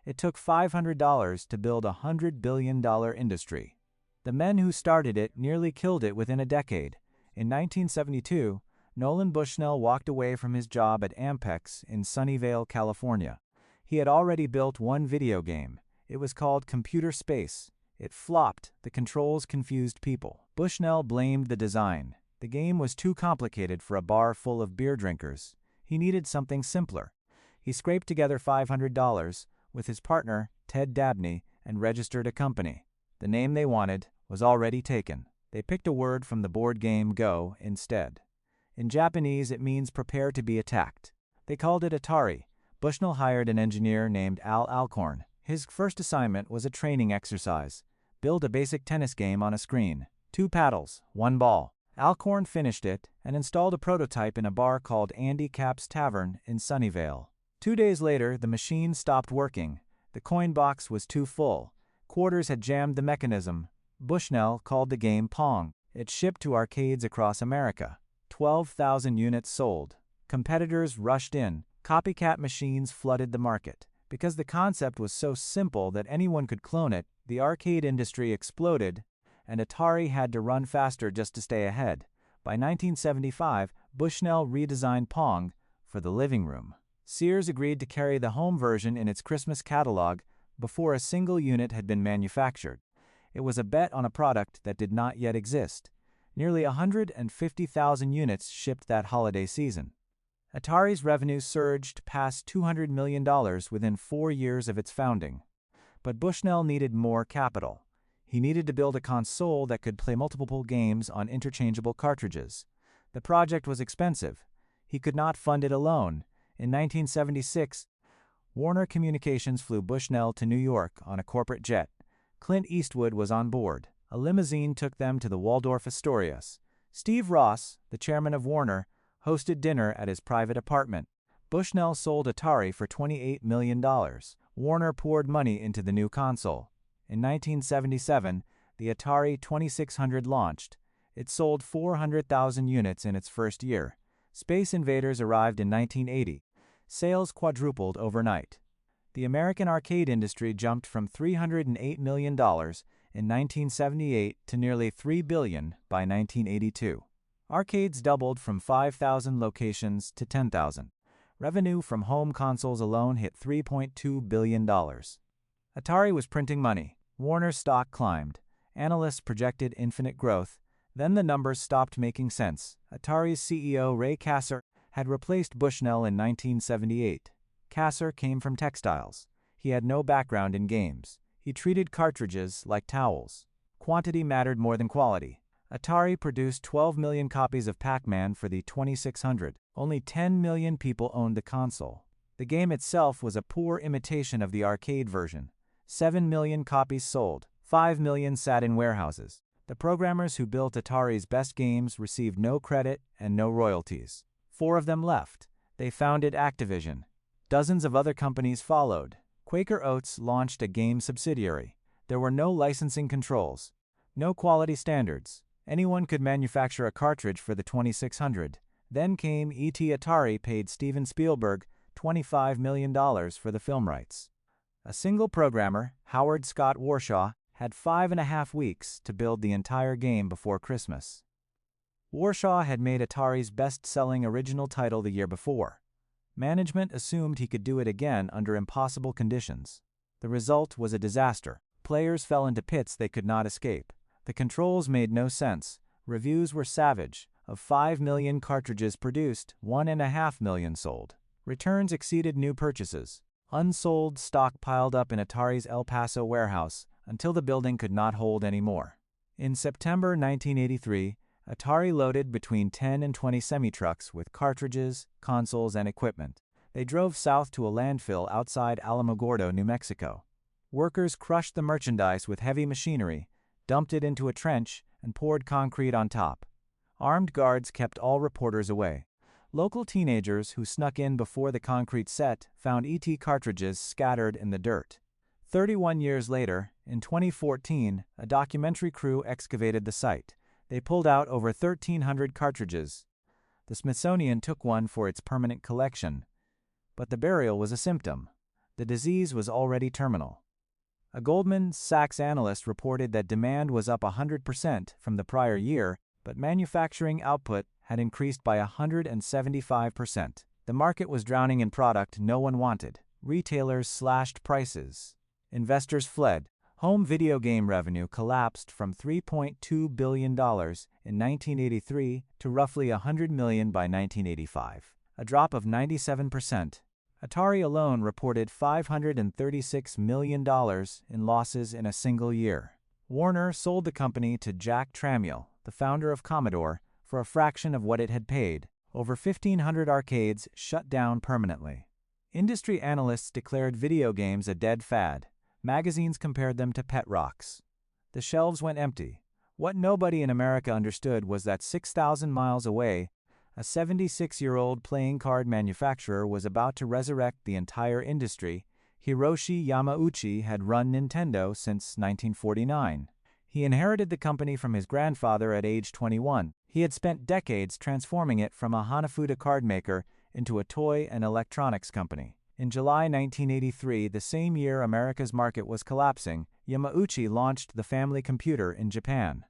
It took $500 to build a $100 billion industry. The men who started it nearly killed it within a decade. In 1972, Nolan Bushnell walked away from his job at Ampex in Sunnyvale, California. He had already built one video game. It was called Computer Space. It flopped. The controls confused people. Bushnell blamed the design. The game was too complicated for a bar full of beer drinkers. He needed something simpler. He scraped together $500 with his partner, Ted Dabney, and registered a company. The name they wanted was already taken. They picked a word from the board game Go instead. In Japanese, it means prepare to be attacked. They called it Atari. Bushnell hired an engineer named Al Alcorn. His first assignment was a training exercise. Build a basic tennis game on a screen. 2 paddles, 1 ball. Alcorn finished it and installed a prototype in a bar called Andy Capp's Tavern in Sunnyvale. 2 days later, the machine stopped working. The coin box was too full. Quarters had jammed the mechanism. Bushnell called the game Pong. It shipped to arcades across America. 12,000 units sold. Competitors rushed in. Copycat machines flooded the market. Because the concept was so simple that anyone could clone it, the arcade industry exploded, and Atari had to run faster just to stay ahead. By 1975, Bushnell redesigned Pong for the living room. Sears agreed to carry the home version in its Christmas catalog before a single unit had been manufactured. It was a bet on a product that did not yet exist. Nearly 150,000 units shipped that holiday season. Atari's revenue surged past $200 million within 4 years of its founding. But Bushnell needed more capital. He needed to build a console that could play multiple games on interchangeable cartridges. The project was expensive. He could not fund it alone. In 1976, Warner Communications flew Bushnell to New York on a corporate jet. Clint Eastwood was on board. A limousine took them to the Waldorf Astoria. Steve Ross, the chairman of Warner, hosted dinner at his private apartment. Bushnell sold Atari for $28 million. Warner poured money into the new console. In 1977, the Atari 2600 launched. It sold 400,000 units in its first year. Space Invaders arrived in 1980. Sales quadrupled overnight. The American arcade industry jumped from $308 million in 1978 to nearly $3 billion by 1982. Arcades doubled from 5,000 locations to 10,000. Revenue from home consoles alone hit $3.2 billion. Atari was printing money. Warner's stock climbed. Analysts projected infinite growth. Then the numbers stopped making sense. Atari's CEO Ray Kassar had replaced Bushnell in 1978. Kassar came from textiles. He had no background in games. He treated cartridges like towels. Quantity mattered more than quality. Atari produced 12 million copies of Pac-Man for the 2600. Only 10 million people owned the console. The game itself was a poor imitation of the arcade version. 7 million copies sold. 5 million sat in warehouses. The programmers who built Atari's best games received no credit and no royalties. 4 of them left. They founded Activision. Dozens of other companies followed. Quaker Oats launched a game subsidiary. There were no licensing controls, no quality standards. Anyone could manufacture a cartridge for the 2600. Then came E.T. Atari paid Steven Spielberg $25 million for the film rights. A single programmer, Howard Scott Warshaw, had 5.5 weeks to build the entire game before Christmas. Warshaw had made Atari's best-selling original title the year before. Management assumed he could do it again under impossible conditions. The result was a disaster. Players fell into pits they could not escape. The controls made no sense. Reviews were savage. Of 5 million cartridges produced, 1.5 million sold. Returns exceeded new purchases. Unsold stock piled up in Atari's El Paso warehouse until the building could not hold any more. In September 1983, Atari loaded between 10 and 20 semi-trucks with cartridges, consoles, and equipment. They drove south to a landfill outside Alamogordo, New Mexico. Workers crushed the merchandise with heavy machinery, dumped it into a trench, and poured concrete on top. Armed guards kept all reporters away. Local teenagers who snuck in before the concrete set found ET cartridges scattered in the dirt. 31 years later, in 2014, a documentary crew excavated the site. They pulled out over 1,300 cartridges. The Smithsonian took one for its permanent collection. But the burial was a symptom. The disease was already terminal. A Goldman Sachs analyst reported that demand was up 100% from the prior year, but manufacturing output had increased by 175%. The market was drowning in product no one wanted. Retailers slashed prices. Investors fled. Home video game revenue collapsed from $3.2 billion in 1983 to roughly $100 million by 1985, a drop of 97%. Atari alone reported $536 million in losses in a single year. Warner sold the company to Jack Tramiel, the founder of Commodore, for a fraction of what it had paid. Over 1,500 arcades shut down permanently. Industry analysts declared video games a dead fad. Magazines compared them to pet rocks. The shelves went empty. What nobody in America understood was that 6,000 miles away, a 76-year-old playing card manufacturer was about to resurrect the entire industry. Hiroshi Yamauchi had run Nintendo since 1949. He inherited the company from his grandfather at age 21. He had spent decades transforming it from a Hanafuda card maker into a toy and electronics company. In July 1983, the same year America's market was collapsing, Yamauchi launched the family computer in Japan.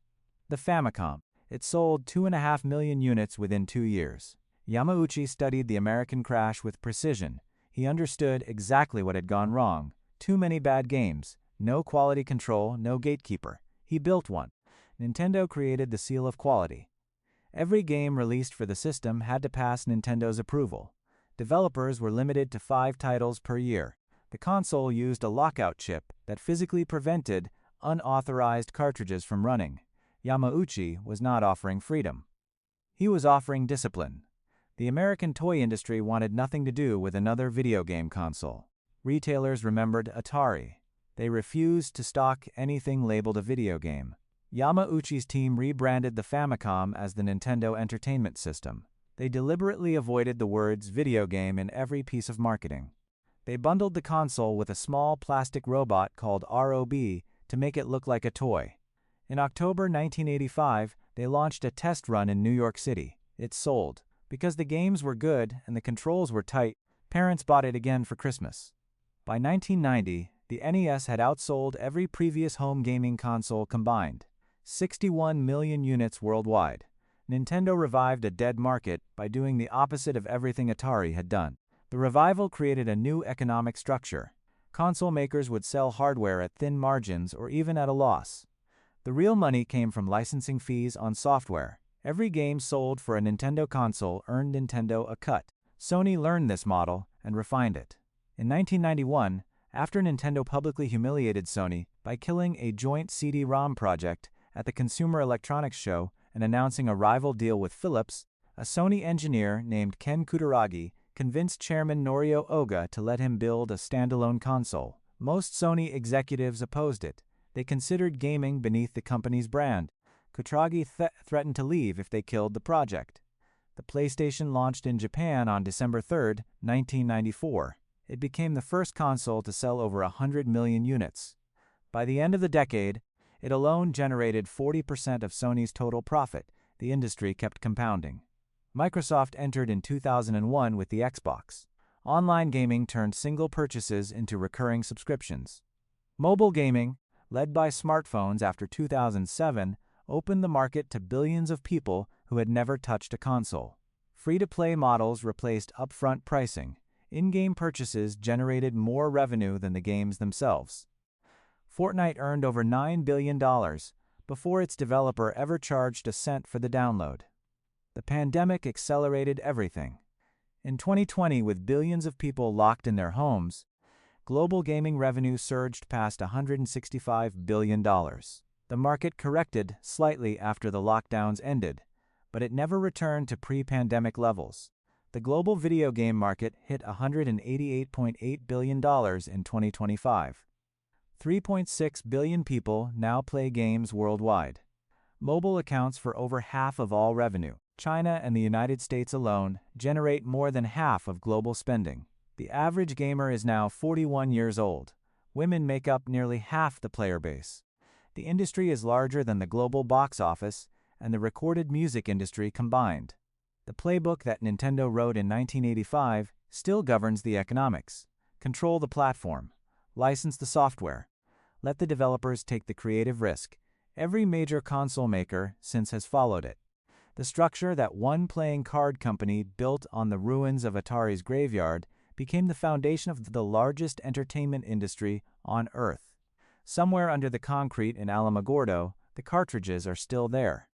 The Famicom. It sold 2.5 million units within 2 years. Yamauchi studied the American crash with precision. He understood exactly what had gone wrong. Too many bad games, no quality control, no gatekeeper. He built one. Nintendo created the seal of quality. Every game released for the system had to pass Nintendo's approval. Developers were limited to 5 titles per year. The console used a lockout chip that physically prevented unauthorized cartridges from running. Yamauchi was not offering freedom. He was offering discipline. The American toy industry wanted nothing to do with another video game console. Retailers remembered Atari. They refused to stock anything labeled a video game. Yamauchi's team rebranded the Famicom as the Nintendo Entertainment System. They deliberately avoided the words video game in every piece of marketing. They bundled the console with a small plastic robot called ROB to make it look like a toy. In October 1985, they launched a test run in New York City. It sold. Because the games were good and the controls were tight, parents bought it again for Christmas. By 1990, the NES had outsold every previous home gaming console combined. 61 million units worldwide. Nintendo revived a dead market by doing the opposite of everything Atari had done. The revival created a new economic structure. Console makers would sell hardware at thin margins or even at a loss. The real money came from licensing fees on software. Every game sold for a Nintendo console earned Nintendo a cut. Sony learned this model and refined it. In 1991, after Nintendo publicly humiliated Sony by killing a joint CD-ROM project at the Consumer Electronics Show and announcing a rival deal with Philips, a Sony engineer named Ken Kutaragi convinced Chairman Norio Oga to let him build a standalone console. Most Sony executives opposed it. They considered gaming beneath the company's brand. Kutaragi threatened to leave if they killed the project. The PlayStation launched in Japan on December 3, 1994. It became the first console to sell over 100 million units. By the end of the decade, it alone generated 40% of Sony's total profit. The industry kept compounding. Microsoft entered in 2001 with the Xbox. Online gaming turned single purchases into recurring subscriptions. Mobile gaming, led by smartphones after 2007, opened the market to billions of people who had never touched a console. Free-to-play models replaced upfront pricing. In-game purchases generated more revenue than the games themselves. Fortnite earned over $9 billion before its developer ever charged a cent for the download. The pandemic accelerated everything. In 2020, with billions of people locked in their homes, global gaming revenue surged past $165 billion. The market corrected slightly after the lockdowns ended, but it never returned to pre-pandemic levels. The global video game market hit $188.8 billion in 2025. 3.6 billion people now play games worldwide. Mobile accounts for over half of all revenue. China and the United States alone generate more than half of global spending. The average gamer is now 41 years old. Women make up nearly half the player base. The industry is larger than the global box office and the recorded music industry combined. The playbook that Nintendo wrote in 1985 still governs the economics. Control the platform. License the software. Let the developers take the creative risk. Every major console maker since has followed it. The structure that one playing card company built on the ruins of Atari's graveyard became the foundation of the largest entertainment industry on Earth. Somewhere under the concrete in Alamogordo, the cartridges are still there.